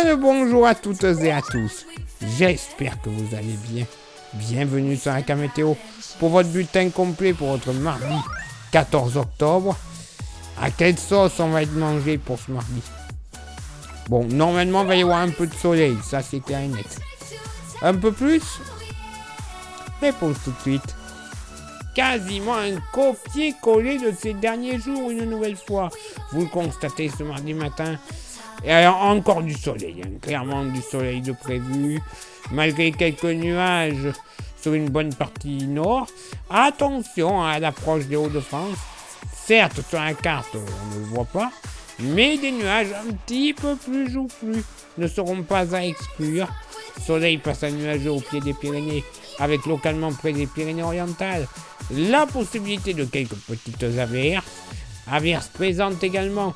le bonjour à toutes et à tous. J'espère que vous allez bien. Bienvenue sur la Météo pour votre bulletin complet pour votre mardi 14 octobre. À quelle sauce on va être mangé pour ce mardi? Bon, normalement, il va y avoir un peu de soleil, ça c'est clair et net. Un peu plus? Réponse tout de suite. Quasiment un copier-coller de ces derniers jours, une nouvelle fois. Vous le constatez ce mardi matin. Et alors, encore du soleil, clairement du soleil de prévu, malgré quelques nuages sur une bonne partie nord. Attention à l'approche des Hauts-de-France. Certes, sur la carte, on ne le voit pas, mais des nuages un petit peu plus joufflus ne seront pas à exclure. Soleil passe à nuageux au pied des Pyrénées, avec localement près des Pyrénées-Orientales la possibilité de quelques petites averses. Averses présentes également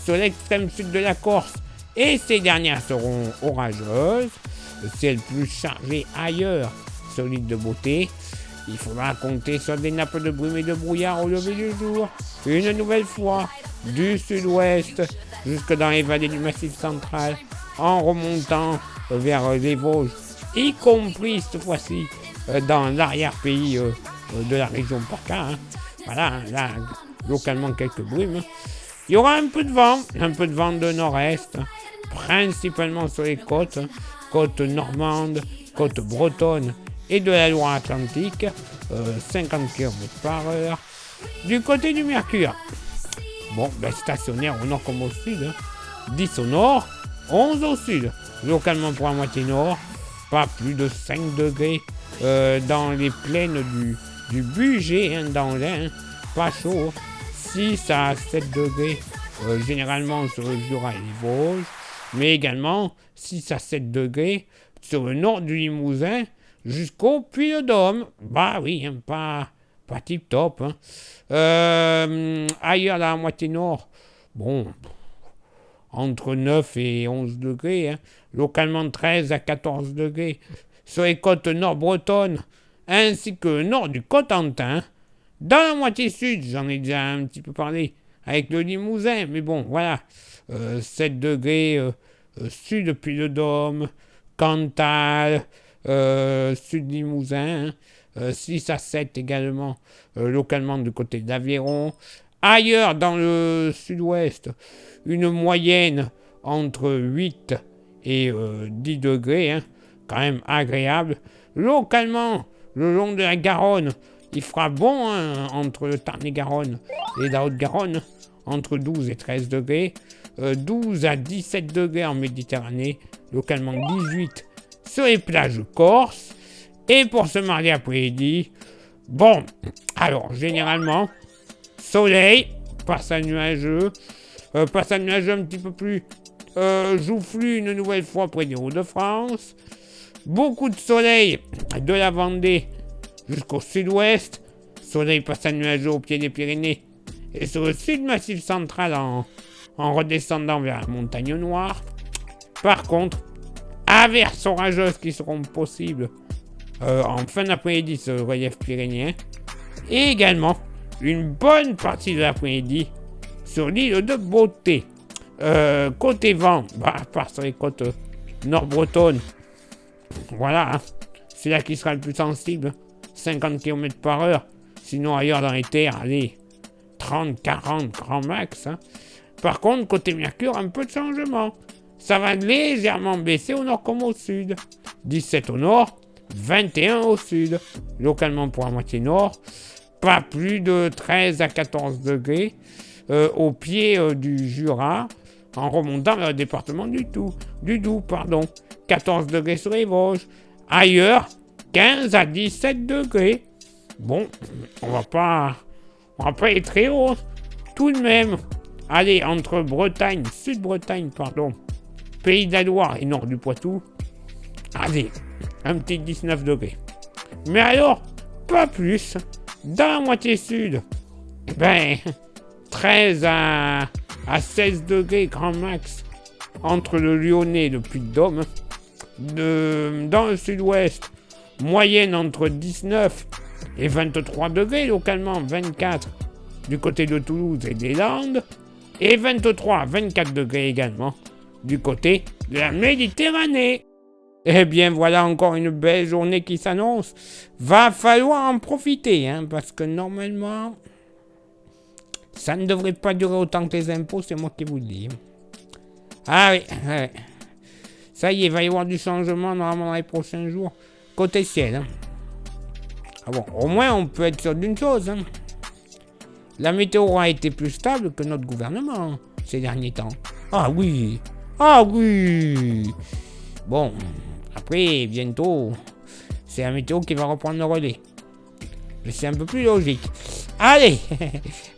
sur l'extrême sud de la Corse, et ces dernières seront orageuses. Le ciel plus chargé ailleurs, solide de beauté. Il faudra compter sur des nappes de brume et de brouillard au lever du jour. Une nouvelle fois, du sud-ouest jusque dans les vallées du Massif central, en remontant vers les Vosges, y compris cette fois-ci dans l'arrière-pays de la région PACA. Voilà, là, localement quelques brumes. Il y aura un peu de vent de nord-est, principalement sur les côtes normandes, côtes bretonnes et de la Loire-Atlantique, 50 km/h. Du côté du Mercure, bon, stationnaire au nord comme au sud, 10 au nord, 11 au sud, localement pour la moitié nord, pas plus de 5 degrés dans les plaines du Bugey, dans l'Ain, pas chaud, 6 à 7 degrés généralement sur le Jura et les Vosges, mais également 6 à 7 degrés sur le nord du Limousin jusqu'au Puy-de-Dôme. Bah oui, pas tip top. Ailleurs dans la moitié nord, bon, entre 9 et 11 degrés, localement 13 à 14 degrés sur les côtes nord-bretonnes, ainsi que le nord du Cotentin. Dans la moitié sud, j'en ai déjà un petit peu parlé, avec le Limousin, mais bon, voilà, 7 degrés sud Puy-de-Dôme, Cantal, sud Limousin, 6 à 7 également, localement du côté d'Aveyron. Ailleurs, dans le sud-ouest, une moyenne entre 8 et 10 degrés, quand même agréable. Localement, le long de la Garonne, il fera bon entre le Tarn-et-Garonne et la Haute-Garonne, entre 12 et 13 degrés, 12 à 17 degrés en Méditerranée, localement 18 sur les plages corses. Et pour ce mardi après-midi, bon, alors généralement, soleil, passe à nuageux un petit peu plus joufflu une nouvelle fois près des Hauts-de-France, beaucoup de soleil de la Vendée jusqu'au sud-ouest, soleil passe à nuageux au pied des Pyrénées et sur le sud massif central en redescendant vers la montagne noire. Par contre, averses orageuses qui seront possibles en fin d'après-midi sur le relief pyrénéen, et également une bonne partie de l'après-midi sur l'île de Beauté. Côté vent, à part sur les côtes nord-bretonnes, voilà, c'est là qui sera le plus sensible, 50 km/h, sinon ailleurs dans les terres, allez, 30, 40, grand max. Par contre, côté Mercure, un peu de changement. Ça va légèrement baisser au nord comme au sud. 17 au nord, 21 au sud. Localement pour la moitié nord, pas plus de 13 à 14 degrés au pied du Jura, en remontant vers le département du Doubs, 14 degrés sur les Vosges. Ailleurs, 15 à 17 degrés. Bon, on va pas être très haut, tout de même. Allez, entre Sud-Bretagne, Pays de la Loire et nord du Poitou, allez, un petit 19 degrés. Mais alors, pas plus, dans la moitié sud, 13 à 16 degrés grand max, entre le Lyonnais et le Puy-de-Dôme. Dans le sud-ouest, moyenne entre 19 et 23 degrés, localement 24 du côté de Toulouse et des Landes, et 23 à 24 degrés également du côté de la Méditerranée. Eh bien, voilà encore une belle journée qui s'annonce. Va falloir en profiter, hein, parce que normalement, ça ne devrait pas durer autant que les impôts, c'est moi qui vous le dis. Ah oui, ouais. Ça y est, il va y avoir du changement normalement dans les prochains jours. Côté ciel, hein. Ah bon, au moins, on peut être sûr d'une chose, hein. La météo a été plus stable que notre gouvernement ces derniers temps. Ah oui, ah oui. Bon, après, bientôt, c'est la météo qui va reprendre le relais. Mais c'est un peu plus logique. Allez,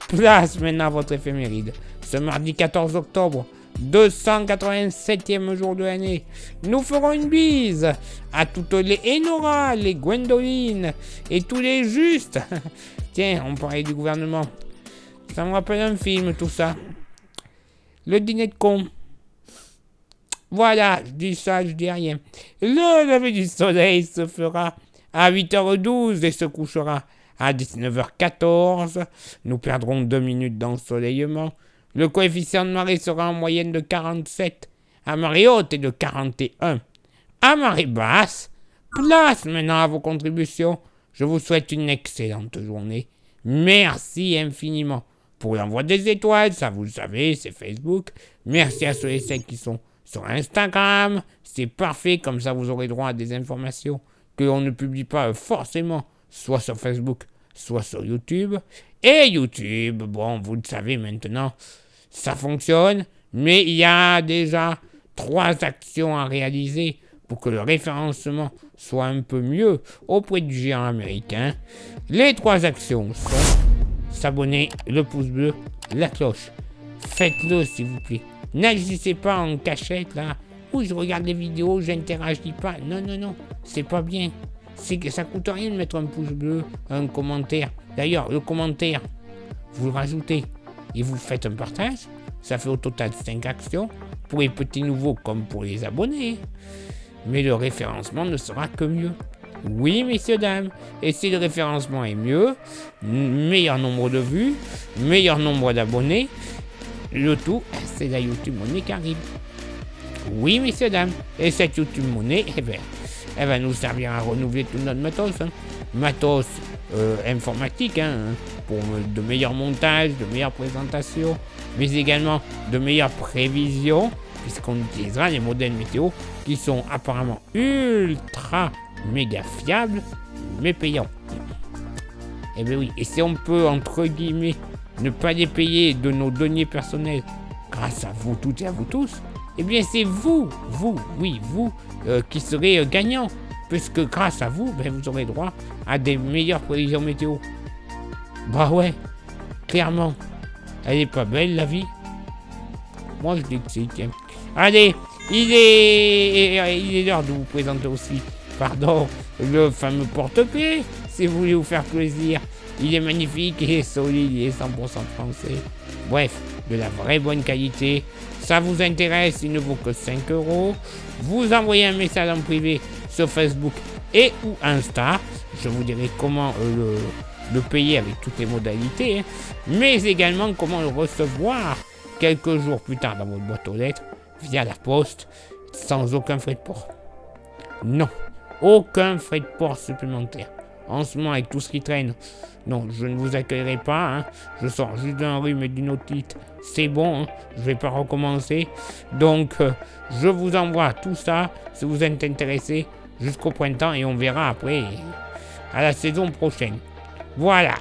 place maintenant à votre éphéméride. Ce mardi 14 octobre, 287e jour de l'année, nous ferons une bise à toutes les Enora, les Gwendoline et tous les justes. Tiens, on parlait du gouvernement. Ça me rappelle un film, tout ça. Le dîner de con. Voilà, je dis ça, je dis rien. Le lever du soleil se fera à 8h12 et se couchera à 19h14. Nous perdrons 2 minutes d'ensoleillement. Le coefficient de marée sera en moyenne de 47. À marée haute et de 41. À marée basse, place maintenant à vos contributions. Je vous souhaite une excellente journée. Merci infiniment pour l'envoi des étoiles, ça vous le savez, c'est Facebook. Merci à ceux et celles qui sont sur Instagram. C'est parfait, comme ça vous aurez droit à des informations que l'on ne publie pas forcément, soit sur Facebook, soit sur YouTube. Et YouTube, bon, vous le savez maintenant, ça fonctionne, mais il y a déjà 3 actions à réaliser pour que le référencement soit un peu mieux auprès du géant américain. Les 3 actions sont s'abonner, le pouce bleu, la cloche. Faites-le s'il vous plaît. N'agissez pas en cachette là. Oui, je regarde les vidéos, j'interagis pas. Non, non, non, c'est pas bien. C'est que ça coûte rien de mettre un pouce bleu, un commentaire. D'ailleurs, le commentaire, vous le rajoutez et vous faites un partage. Ça fait au total 5 actions pour les petits nouveaux comme pour les abonnés. Mais le référencement ne sera que mieux. Oui, messieurs, dames. Et si le référencement est mieux, meilleur nombre de vues, meilleur nombre d'abonnés, le tout, c'est la YouTube Money qui arrive. Oui, messieurs, dames. Et cette YouTube Money, elle va nous servir à renouveler tout notre matos. Hein. Matos informatique, hein, pour de meilleurs montages, de meilleures présentations, mais également de meilleures prévisions, puisqu'on utilisera les modèles météo qui sont apparemment ultra méga fiables, mais payants. Eh bien oui, et si on peut, entre guillemets, ne pas les payer de nos deniers personnels grâce à vous toutes et à vous tous, eh bien c'est vous qui serez gagnants, puisque grâce à vous, ben, vous aurez droit à des meilleures prévisions météo. Bah ouais, clairement, elle est pas belle la vie. Moi je dis que c'est, tiens. Allez, il est l'heure de vous présenter aussi, le fameux porte-clés, si vous voulez vous faire plaisir. Il est magnifique, il est solide, il est 100% français. Bref, de la vraie bonne qualité. Ça vous intéresse, il ne vaut que 5 €. Vous envoyez un message en privé sur Facebook et ou Insta. Je vous dirai comment le payer avec toutes les modalités, hein, mais également comment le recevoir quelques jours plus tard dans votre boîte aux lettres via la poste, sans aucun frais de port. Non, aucun frais de port supplémentaire. En ce moment, avec tout ce qui traîne, non, je ne vous accueillerai pas. Hein. Je sors juste d'un rhume et d'une otite. C'est bon, hein. Je ne vais pas recommencer. Donc, je vous envoie tout ça, si vous êtes intéressé, jusqu'au printemps, et on verra après, à la saison prochaine. Voilà.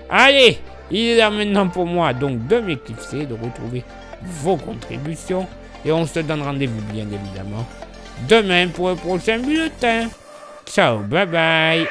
Allez, il est là maintenant pour moi, donc, de m'éclipser, de retrouver vos contributions, et on se donne rendez-vous, bien évidemment, demain pour le prochain bulletin. Ciao, bye bye.